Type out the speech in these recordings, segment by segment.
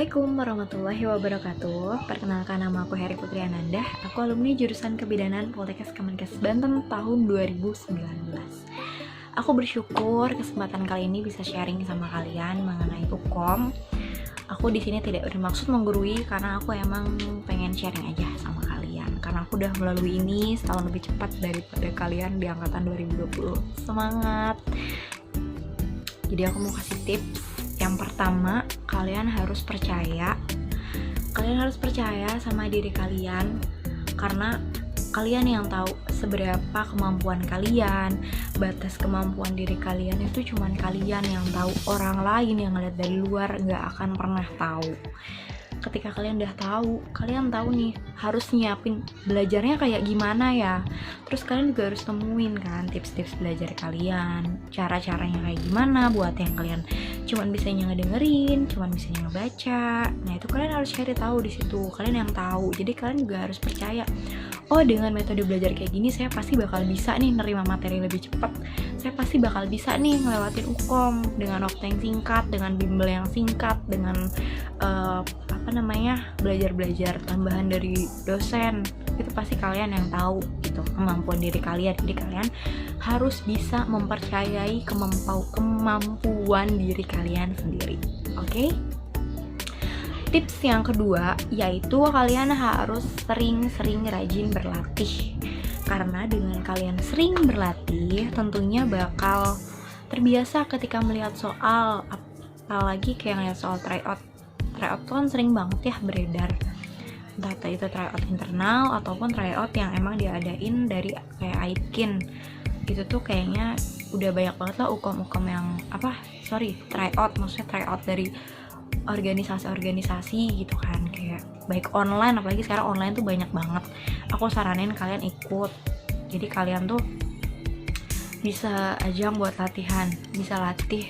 Assalamualaikum warahmatullahi wabarakatuh. Perkenalkan, nama aku Heri Putri Ananda. Aku alumni jurusan Kebidanan Poltekkes Kemenkes Banten tahun 2019. Aku bersyukur kesempatan kali ini bisa sharing sama kalian mengenai Ukom. Aku di sini tidak bermaksud menggurui karena aku emang pengen sharing aja sama kalian. Karena aku udah melalui ini setahun lebih cepat daripada kalian di angkatan 2020. Semangat. Jadi aku mau kasih tips. Yang pertama, kalian harus percaya sama diri kalian, karena kalian yang tahu seberapa kemampuan kalian. Batas kemampuan diri kalian itu cuman kalian yang tahu. Orang lain yang ngeliat dari luar gak akan pernah tahu. Ketika kalian udah tahu, kalian tahu nih harus nyiapin belajarnya kayak gimana ya. Terus kalian juga harus temuin kan tips-tips belajar kalian, cara-caranya kayak gimana buat yang kalian cuman bisanya ngedengerin, cuman bisanya ngebaca. Nah itu kalian harus cari tahu di situ. Kalian yang tahu. Jadi kalian juga harus percaya. Oh, dengan metode belajar kayak gini saya pasti bakal bisa nih nerima materi lebih cepat. Saya pasti bakal bisa nih ngelewatin Ukom dengan waktu yang singkat, dengan bimbel yang singkat, dengan belajar tambahan dari dosen. Itu pasti kalian yang tahu gitu kemampuan diri kalian. Jadi kalian harus bisa mempercayai kemampuan diri kalian sendiri. Oke? Tips yang kedua yaitu kalian harus sering-sering rajin berlatih. Karena dengan kalian sering berlatih tentunya bakal terbiasa ketika melihat soal, apalagi kayak ngeliat soal tryout. Tryout tuh kan sering banget ya beredar, entah itu tryout internal ataupun tryout yang emang diadain dari kayak Aitkin. Itu tuh kayaknya udah banyak banget lah Ukom yang tryout dari organisasi-organisasi gitu kan, kayak baik online, apalagi sekarang online tuh banyak banget. Aku saranin kalian ikut. Jadi kalian tuh bisa ajang buat latihan, bisa latih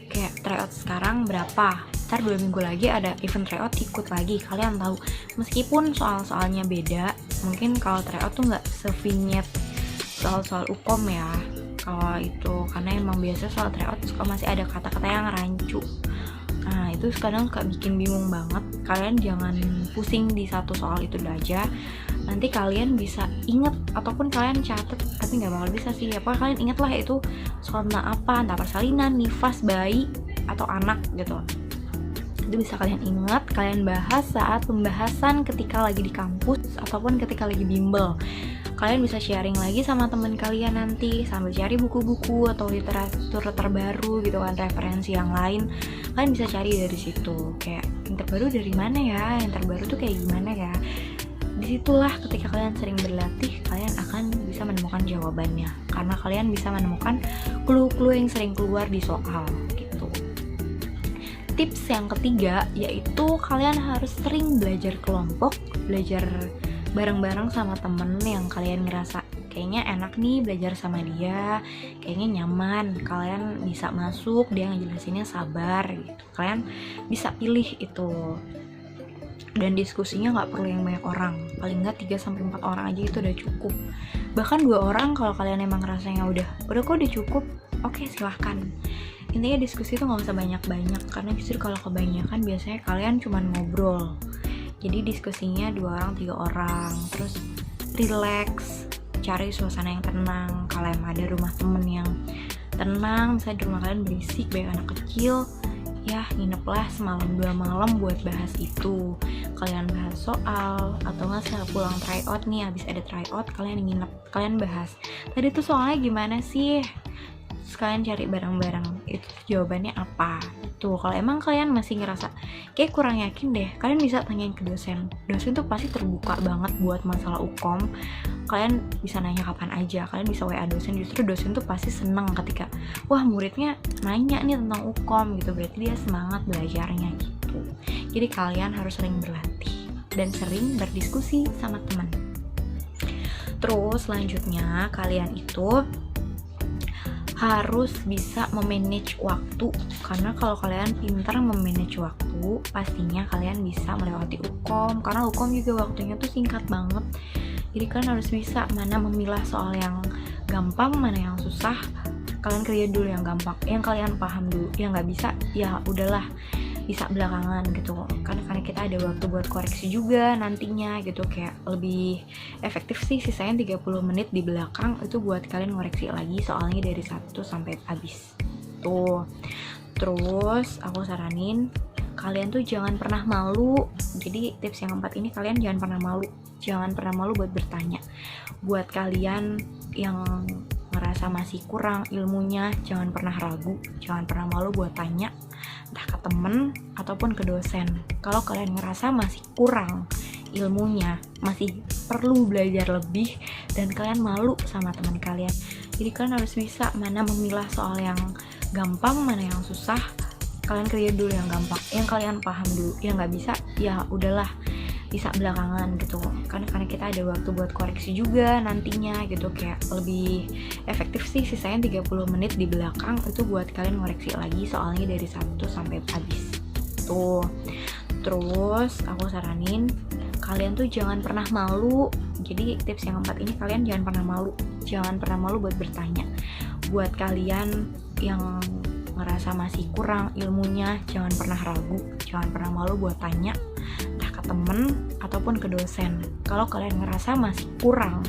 kayak tryout sekarang berapa, ntar 2 minggu lagi ada event tryout, ikut lagi. Kalian tahu meskipun soal-soalnya beda, mungkin kalau tryout tuh nggak sevinyet soal-soal Ukom ya kalau itu, karena emang biasa soal tryout suka masih ada kata-kata yang rancu. Nah itu kadang bikin bingung banget. Kalian jangan pusing di satu soal itu aja. Nanti kalian bisa inget ataupun kalian catat, tapi nggak bakal bisa sih. Apa kalian inget lah itu soal tentang apa, entah persalinan, nifas, bayi atau anak gitu. Itu bisa kalian ingat, kalian bahas saat pembahasan ketika lagi di kampus ataupun ketika lagi bimbel. Kalian bisa sharing lagi sama teman kalian nanti sambil cari buku-buku atau literatur terbaru gitu kan, referensi yang lain. Kalian bisa cari dari situ, kayak yang terbaru dari mana ya, yang terbaru tuh kayak gimana ya. Disitulah ketika kalian sering berlatih, kalian akan bisa menemukan jawabannya, karena kalian bisa menemukan clue-clue yang sering keluar di soal gitu. Tips yang ketiga yaitu kalian harus sering belajar kelompok, belajar bareng-bareng sama temen yang kalian ngerasa kayaknya enak nih belajar sama dia, kayaknya nyaman, kalian bisa masuk, dia ngejelasinnya sabar gitu. Kalian bisa pilih itu. Dan diskusinya gak perlu yang banyak orang, paling gak 3-4 orang aja itu udah cukup. Bahkan 2 orang kalau kalian emang rasanya udah kok udah cukup, oke silahkan. Intinya diskusi tuh gak usah banyak-banyak, karena justru kalau kebanyakan biasanya kalian cuman ngobrol. Jadi diskusinya 2 orang, 3 orang, terus relax, cari suasana yang tenang. Kalau emang ada rumah temen yang tenang, misalnya di rumah kalian berisik, banyak anak kecil, ya ngineplah semalam 2 malam buat bahas itu. Kalian bahas soal, atau nggak setelah pulang tryout nih, habis ada tryout kalian nginep, kalian bahas tadi tuh soalnya gimana sih, kalian cari bareng-bareng itu jawabannya apa. Tuh kalau emang kalian masih ngerasa kayak kurang yakin deh, kalian bisa tanyain ke dosen. Dosen tuh pasti terbuka banget buat masalah Ukom. Kalian bisa nanya kapan aja, kalian bisa WA dosen. Justru dosen tuh pasti seneng ketika wah muridnya nanya nih tentang Ukom gitu, berarti dia semangat belajarnya gitu. Jadi kalian harus sering berlatih dan sering berdiskusi sama teman. Terus selanjutnya kalian itu harus bisa memanage waktu, karena kalau kalian pintar memanage waktu, pastinya kalian bisa melewati Ukom, karena Ukom juga waktunya tuh singkat banget. Jadi kalian harus bisa mana memilah soal yang gampang, mana yang susah. Kalian kerja dulu yang gampang, yang kalian paham dulu. Yang nggak bisa ya udahlah, bisa belakangan gitu, karena kita ada waktu buat koreksi juga nantinya gitu. Kayak lebih efektif sih sisain 30 menit di belakang itu buat kalian ngoreksi lagi soalnya dari 1 sampai habis tuh. Terus aku saranin kalian tuh jangan pernah malu. Jadi tips yang keempat ini, kalian jangan pernah malu buat bertanya. Buat kalian yang ngerasa masih kurang ilmunya, jangan pernah ragu, jangan pernah malu buat tanya, entah ke temen ataupun ke dosen. Kalau kalian ngerasa masih kurang ilmunya, masih perlu belajar lebih, dan kalian malu sama teman kalian, jadi kalian harus bisa mana memilah soal yang gampang, mana yang susah. Kalian kerja dulu yang gampang, yang kalian paham dulu. Yang nggak bisa ya udahlah, bisa belakangan gitu, karena kita ada waktu buat koreksi juga nantinya gitu. Kayak lebih efektif sih sisain 30 menit di belakang itu buat kalian ngoreksi lagi soalnya dari 1 sampai habis tuh. Terus aku saranin kalian tuh jangan pernah malu. Jadi tips yang keempat ini, kalian jangan pernah malu buat bertanya. Buat kalian yang ngerasa masih kurang ilmunya, jangan pernah ragu, jangan pernah malu buat tanya, entah ke temen ataupun ke dosen. Kalau kalian ngerasa masih kurang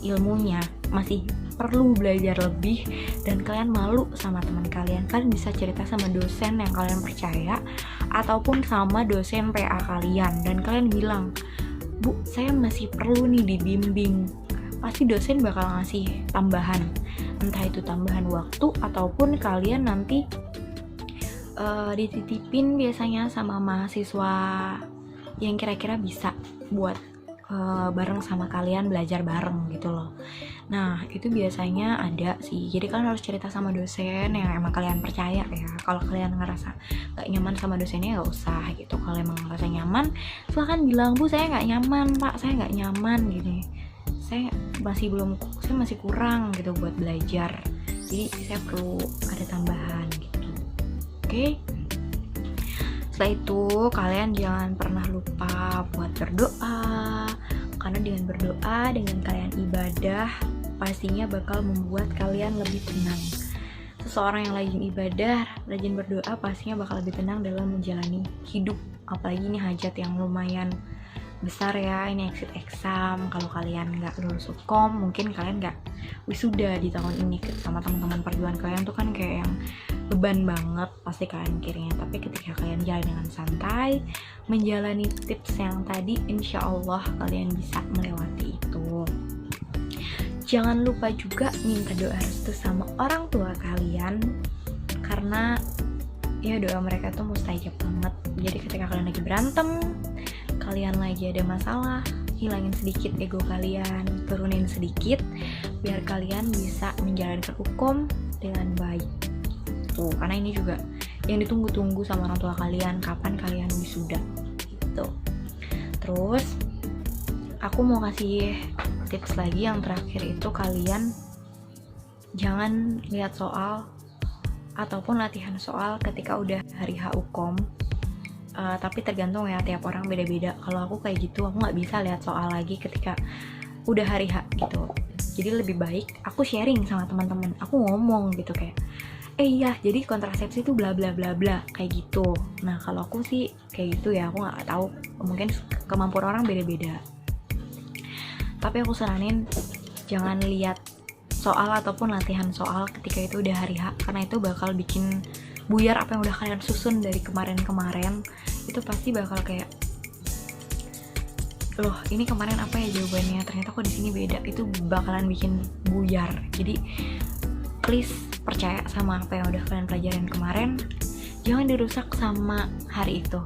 ilmunya, masih perlu belajar lebih, dan kalian malu sama teman kalian, kalian bisa cerita sama dosen yang kalian percaya ataupun sama dosen PA kalian, dan kalian bilang, "Bu, saya masih perlu nih dibimbing." Pasti dosen bakal ngasih tambahan, entah itu tambahan waktu ataupun kalian nanti dititipin biasanya sama mahasiswa yang kira-kira bisa buat bareng sama kalian, belajar bareng gitu loh. Nah itu biasanya ada sih, jadi kalian harus cerita sama dosen yang emang kalian percaya ya. Kalau kalian ngerasa gak nyaman sama dosennya gak usah gitu. Kalau emang ngerasa nyaman, silahkan bilang, "Bu, saya gak nyaman, Pak, saya gak nyaman gini, saya masih kurang gitu buat belajar, jadi saya perlu ada tambahan gitu." Oke. Setelah itu kalian jangan pernah lupa buat berdoa, karena dengan berdoa, dengan kalian ibadah, pastinya bakal membuat kalian lebih tenang. Seseorang yang rajin ibadah, rajin berdoa, pastinya bakal lebih tenang dalam menjalani hidup. Apalagi ini hajat yang lumayan besar ya, ini exit exam. Kalau kalian nggak lulus hukum, mungkin kalian nggak wisuda di tahun ini sama teman-teman perjuangan kalian tuh kan kayak yang beban banget pasti kalian mikirnya. Tapi ketika kalian jalan dengan santai, menjalani tips yang tadi, insya Allah kalian bisa melewati itu. Jangan lupa juga minta doa restu sama orang tua kalian, karena ya doa mereka tuh mustajab banget. Jadi ketika kalian lagi berantem, kalian lagi ada masalah, hilangin sedikit ego kalian, turunin sedikit biar kalian bisa menjalankan hukum dengan baik tuh. Karena ini juga yang ditunggu-tunggu sama orang tua kalian, kapan kalian wisuda gitu. Terus aku mau kasih tips lagi yang terakhir itu, kalian jangan lihat soal ataupun latihan soal ketika udah hari H hukum. Tapi tergantung ya, tiap orang beda-beda. Kalau aku kayak gitu, aku nggak bisa lihat soal lagi ketika udah hari H gitu. Jadi lebih baik aku sharing sama teman-teman, aku ngomong gitu kayak, iya jadi kontrasepsi itu bla bla bla bla kayak gitu. Nah kalau aku sih kayak gitu ya, aku nggak tahu, mungkin kemampuan orang beda-beda. Tapi aku saranin jangan lihat soal ataupun latihan soal ketika itu udah hari H, karena itu bakal bikin buyar apa yang udah kalian susun dari kemarin-kemarin. Itu pasti bakal kayak, loh ini kemarin apa ya jawabannya, ternyata kok di sini beda. Itu bakalan bikin buyar. Jadi please percaya sama apa yang udah kalian pelajarin kemarin, jangan dirusak sama hari itu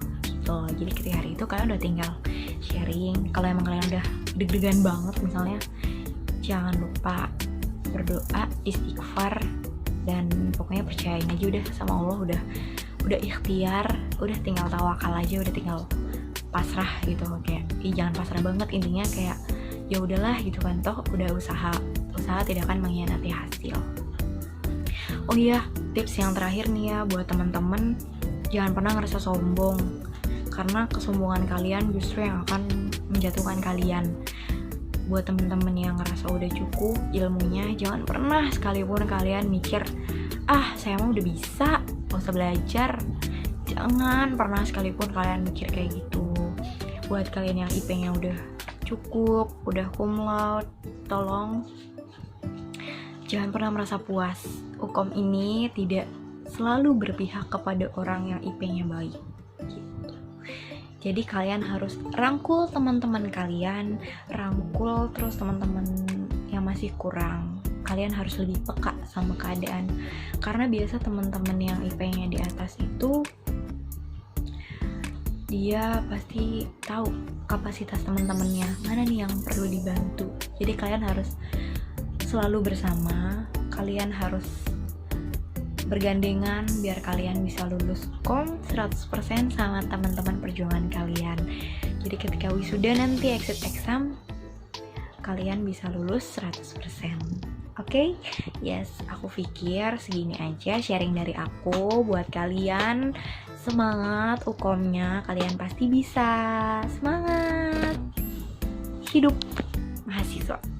gitu. Jadi ketika hari itu kalian udah tinggal sharing. Kalau emang kalian udah deg-degan banget misalnya, jangan lupa berdoa, istighfar, dan pokoknya percayain aja udah sama Allah, udah ikhtiar, udah tinggal tawakal aja, udah tinggal pasrah gitu. Kayak jangan pasrah banget, intinya kayak ya udahlah gitu kan, toh udah usaha tidak akan mengkhianati hasil. Oh iya, tips yang terakhir nih ya buat teman-teman, jangan pernah ngerasa sombong, karena kesombongan kalian justru yang akan menjatuhkan kalian. Buat temen-temen yang ngerasa udah cukup ilmunya, jangan pernah sekalipun kalian mikir, saya mah udah bisa, gak usah belajar. Jangan pernah sekalipun kalian mikir kayak gitu. Buat kalian yang IP-nya udah cukup, udah cum laude, tolong jangan pernah merasa puas. Ukom ini tidak selalu berpihak kepada orang yang IP-nya baik gitu. Jadi kalian harus rangkul teman-teman kalian, rangkul terus teman-teman yang masih kurang. Kalian harus lebih peka sama keadaan, karena biasa teman-teman yang IP-nya di atas itu dia pasti tahu kapasitas teman-temannya, mana nih yang perlu dibantu. Jadi kalian harus selalu bersama, kalian harus bergandengan biar kalian bisa lulus kom 100% sama teman-teman perjuangan kalian. Jadi ketika wisuda nanti exit exam, kalian bisa lulus 100%. Oke? Yes, aku pikir segini aja sharing dari aku buat kalian. Semangat ukomnya, kalian pasti bisa. Semangat. Hidup mahasiswa.